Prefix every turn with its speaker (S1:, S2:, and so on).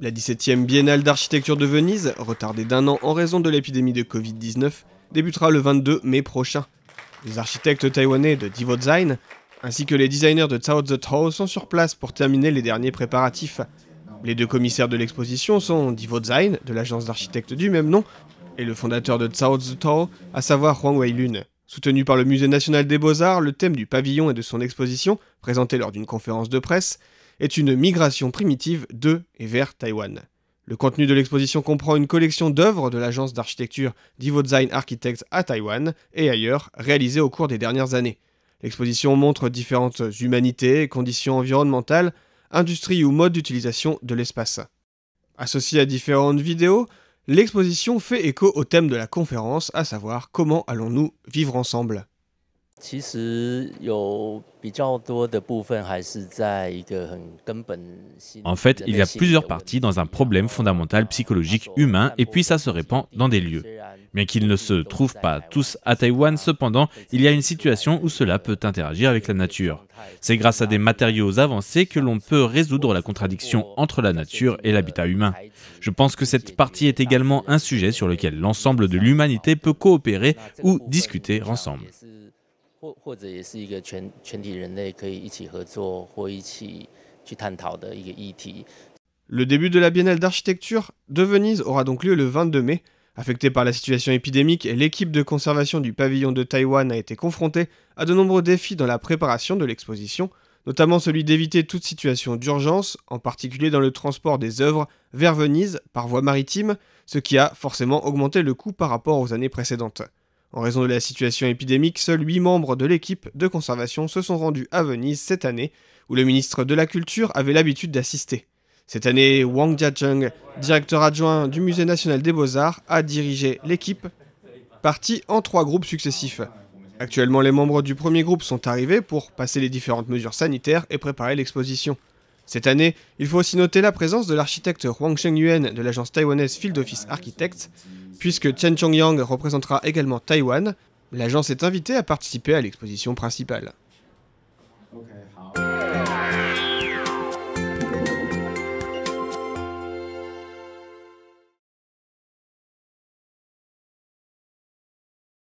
S1: La 17e Biennale d'architecture de Venise, retardée d'1 an en raison de l'épidémie de Covid-19, débutera le 22 mai prochain. Les architectes taïwanais de Divodesign, ainsi que les designers de Cao Ze Tao sont sur place pour terminer les derniers préparatifs. Les deux commissaires de l'exposition sont Divodesign, de l'agence d'architectes du même nom, et le fondateur de Cao Ze Tao, à savoir Huang Weilun. Soutenu par le Musée national des beaux-arts, le thème du pavillon et de son exposition, présenté lors d'une conférence de presse, est une migration primitive de et vers Taïwan. Le contenu de l'exposition comprend une collection d'œuvres de l'agence d'architecture Divodesign Architects à Taïwan et ailleurs, réalisées au cours des dernières années. L'exposition montre différentes humanités, conditions environnementales, industries ou modes d'utilisation de l'espace. Associée à différentes vidéos, l'exposition fait écho au thème de la conférence, à savoir comment allons-nous vivre ensemble.
S2: En fait, il y a plusieurs parties dans un problème fondamental psychologique humain et puis ça se répand dans des lieux. Bien qu'ils ne se trouvent pas tous à Taïwan, cependant, il y a une situation où cela peut interagir avec la nature. C'est grâce à des matériaux avancés que l'on peut résoudre la contradiction entre la nature et l'habitat humain. Je pense que cette partie est également un sujet sur lequel l'ensemble de l'humanité peut coopérer ou discuter ensemble.
S1: Le début de la Biennale d'architecture de Venise aura donc lieu le 22 mai. Affectée par la situation épidémique, l'équipe de conservation du pavillon de Taïwan a été confrontée à de nombreux défis dans la préparation de l'exposition, notamment celui d'éviter toute situation d'urgence, en particulier dans le transport des œuvres vers Venise par voie maritime, ce qui a forcément augmenté le coût par rapport aux années précédentes. En raison de la situation épidémique, seuls 8 membres de l'équipe de conservation se sont rendus à Venise cette année, où le ministre de la Culture avait l'habitude d'assister. Cette année, Wang Jiacheng, directeur adjoint du Musée national des beaux-arts, a dirigé l'équipe, partie en 3 groupes successifs. Actuellement, les membres du premier groupe sont arrivés pour passer les différentes mesures sanitaires et préparer l'exposition. Cette année, il faut aussi noter la présence de l'architecte Huang Shengyuan de l'agence taïwanaise Field Office Architects, puisque Chen Chongyang représentera également Taïwan. L'agence est invitée à participer à l'exposition principale.